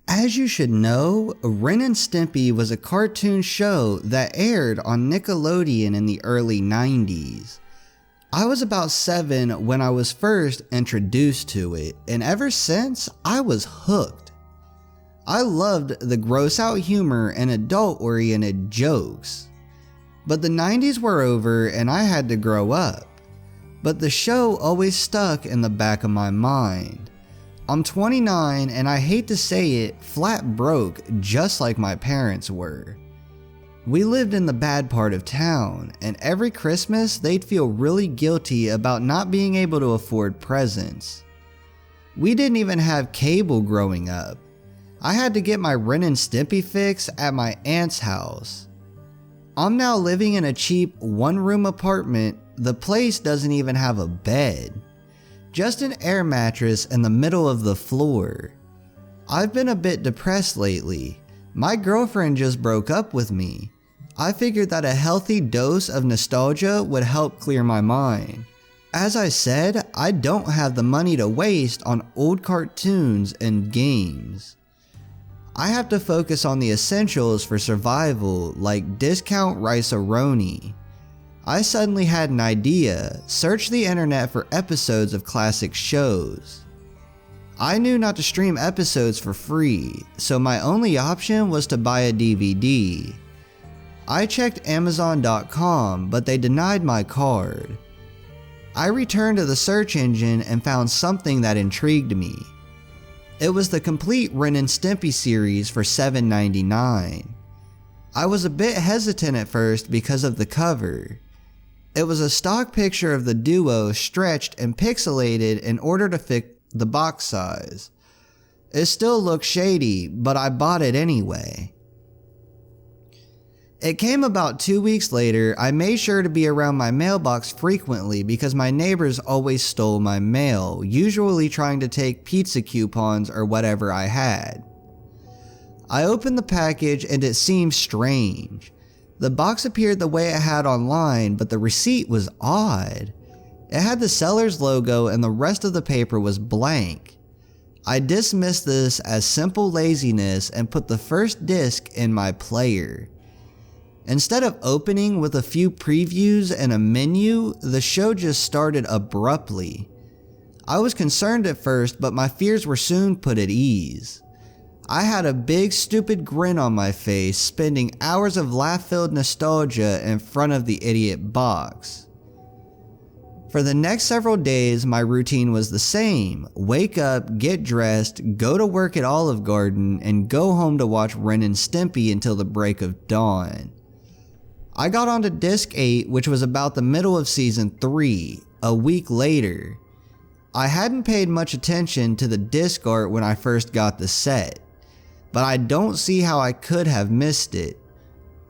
As you should know, Ren and Stimpy was a cartoon show that aired on Nickelodeon in the early 90s. I was about 7 when I was first introduced to it, and ever since, I was hooked. I loved the gross out humor and adult-oriented jokes. But the 90s were over and I had to grow up. But the show always stuck in the back of my mind. I'm 29 and I hate to say it, flat broke just like my parents were. We lived in the bad part of town, and every Christmas they'd feel really guilty about not being able to afford presents. We didn't even have cable growing up. I had to get my Ren and Stimpy fix at my aunt's house. I'm now living in a cheap one-room apartment. The place doesn't even have a bed. Just an air mattress in the middle of the floor. I've been a bit depressed lately. My girlfriend just broke up with me. I figured that a healthy dose of nostalgia would help clear my mind. As I said, I don't have the money to waste on old cartoons and games. I have to focus on the essentials for survival, like discount rice-a-roni. I suddenly had an idea: search the internet for episodes of classic shows. I knew not to stream episodes for free, so my only option was to buy a DVD. I checked Amazon.com, but they denied my card. I returned to the search engine and found something that intrigued me. It was the complete Ren and Stimpy series for $7.99. I was a bit hesitant at first because of the cover. It was a stock picture of the duo stretched and pixelated in order to fit the box size. It still looked shady, but I bought it anyway. It came about 2 weeks later. I made sure to be around my mailbox frequently because my neighbors always stole my mail, usually trying to take pizza coupons or whatever I had. I opened the package and it seemed strange. The box appeared the way it had online, but the receipt was odd. It had the seller's logo and the rest of the paper was blank. I dismissed this as simple laziness and put the first disc in my player. Instead of opening with a few previews and a menu, the show just started abruptly. I was concerned at first, but my fears were soon put at ease. I had a big stupid grin on my face, spending hours of laugh-filled nostalgia in front of the idiot box. For the next several days, my routine was the same: wake up, get dressed, go to work at Olive Garden, and go home to watch Ren and Stimpy until the break of dawn. I got onto disc 8, which was about the middle of season 3, a week later. I hadn't paid much attention to the disc art when I first got the set, but I don't see how I could have missed it.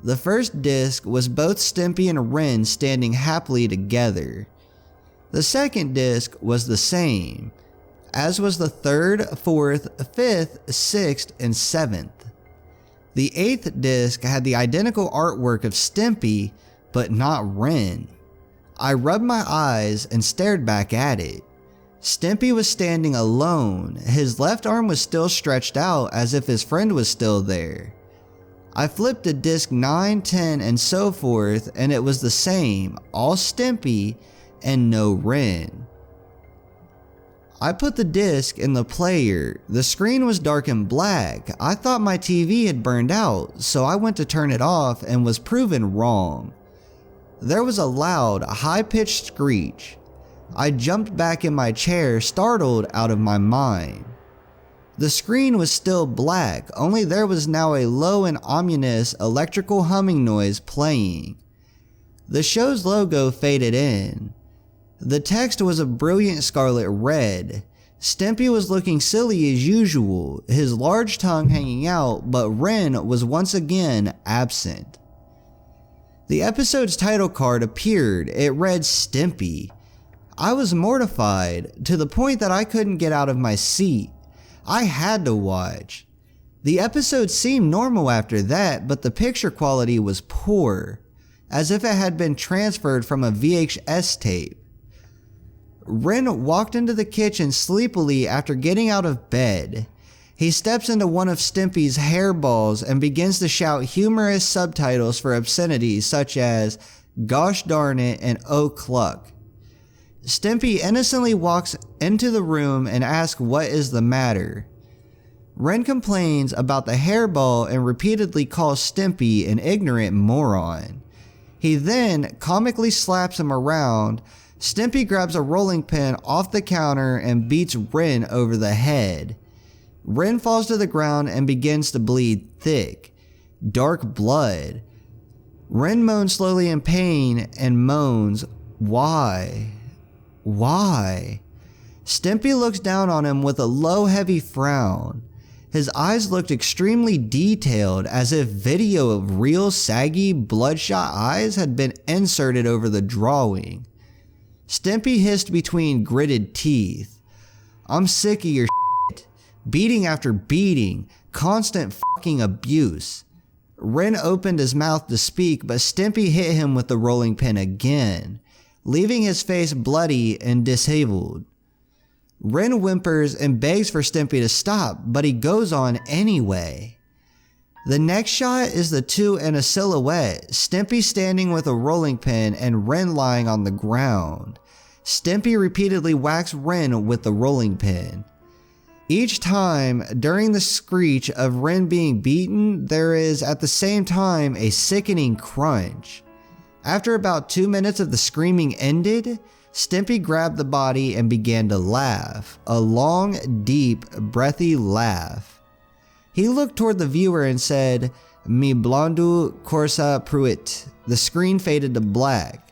The first disc was both Stimpy and Ren standing happily together. The second disc was the same, as was the third, fourth, fifth, sixth, and seventh. The eighth disc had the identical artwork of Stimpy, but not Ren. I rubbed my eyes and stared back at it. Stimpy was standing alone. His left arm was still stretched out as if his friend was still there. I flipped to disc 9, 10, and so forth, and it was the same, all Stimpy and no Ren. I put the disc in the player. The screen was dark and black. I thought my TV had burned out, so I went to turn it off and was proven wrong. There was a loud, high-pitched screech. I jumped back in my chair, startled out of my mind. The screen was still black, only there was now a low and ominous electrical humming noise playing. The show's logo faded in. The text was a brilliant scarlet red. Stimpy was looking silly as usual, his large tongue hanging out, but Ren was once again absent. The episode's title card appeared. It read Stimpy. I was mortified, to the point that I couldn't get out of my seat. I had to watch. The episode seemed normal after that, but the picture quality was poor, as if it had been transferred from a VHS tape. Ren walked into the kitchen sleepily after getting out of bed. He steps into one of Stimpy's hairballs and begins to shout humorous subtitles for obscenities such as "Gosh darn it" and "Oh cluck." Stimpy innocently walks into the room and asks what is the matter. Ren complains about the hairball and repeatedly calls Stimpy an ignorant moron. He then comically slaps him around. Stimpy grabs a rolling pin off the counter and beats Ren over the head. Ren falls to the ground and begins to bleed thick, dark blood. Ren moans slowly in pain and moans, "Why? Why?" Stimpy looks down on him with a low, heavy frown. His eyes looked extremely detailed, as if video of real, saggy, bloodshot eyes had been inserted over the drawing. Stimpy hissed between gritted teeth, "I'm sick of your shit. Beating after beating, constant fucking abuse." Ren opened his mouth to speak, but Stimpy hit him with the rolling pin again, leaving his face bloody and disheveled. Ren whimpers and begs for Stimpy to stop, but he goes on anyway. The next shot is the two in a silhouette, Stimpy standing with a rolling pin and Ren lying on the ground. Stimpy repeatedly whacks Ren with the rolling pin. Each time, during the screech of Ren being beaten, there is at the same time a sickening crunch. After about 2 minutes of the screaming ended, Stimpy grabbed the body and began to laugh, a long, deep, breathy laugh. He looked toward the viewer and said, "Mi blondu corsa pruit." The screen faded to black.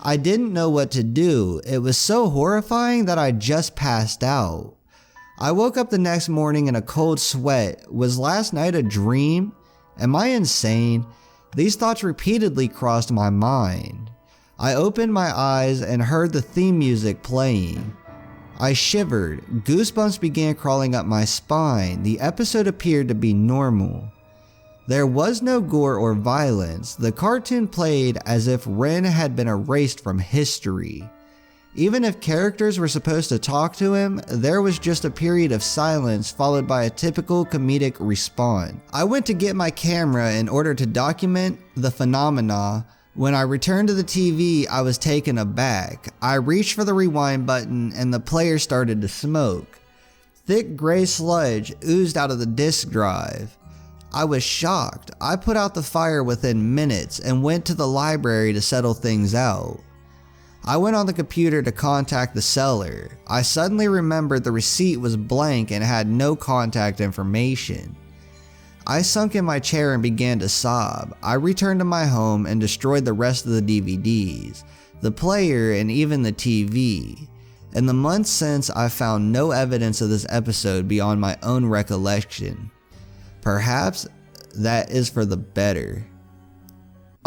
I didn't know what to do. It was so horrifying that I just passed out. I woke up the next morning in a cold sweat. Was last night a dream? Am I insane? These thoughts repeatedly crossed my mind. I opened my eyes and heard the theme music playing. I shivered. Goosebumps began crawling up my spine. The episode appeared to be normal. There was no gore or violence. The cartoon played as if Ren had been erased from history. Even if characters were supposed to talk to him, there was just a period of silence followed by a typical comedic response. I went to get my camera in order to document the phenomena. When I returned to the TV, I was taken aback. I reached for the rewind button and the player started to smoke. Thick gray sludge oozed out of the disk drive. I was shocked. I put out the fire within minutes and went to the library to settle things out. I went on the computer to contact the seller. I suddenly remembered the receipt was blank and had no contact information. I sunk in my chair and began to sob. I returned to my home and destroyed the rest of the DVDs, the player, and even the TV. In the months since, I've found no evidence of this episode beyond my own recollection. Perhaps that is for the better.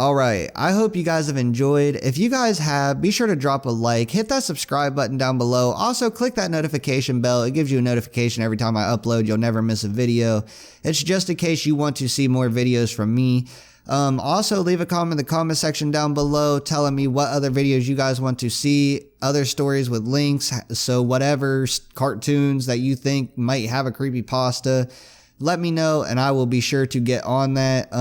Alright, I hope you guys have enjoyed. If you guys have, be sure to drop a like, hit that subscribe button down below. Also, click that notification bell. It gives you a notification every time I upload. You'll never miss a video. It's just in case you want to see more videos from me. Also, leave a comment in the comment section down below telling me what other videos you guys want to see, other stories with links, so whatever cartoons that you think might have a creepypasta, let me know and I will be sure to get on that.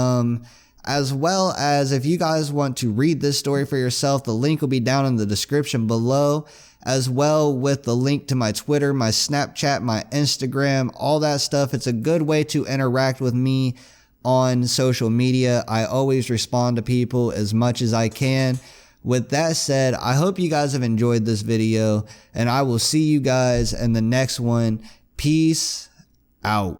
As well as if you guys want to read this story for yourself, the link will be down in the description below, as well with the link to my Twitter, my Snapchat, my Instagram, all that stuff. It's a good way to interact with me on social media. I always respond to people as much as I can. With that said, I hope you guys have enjoyed this video, and I will see you guys in the next one. Peace out.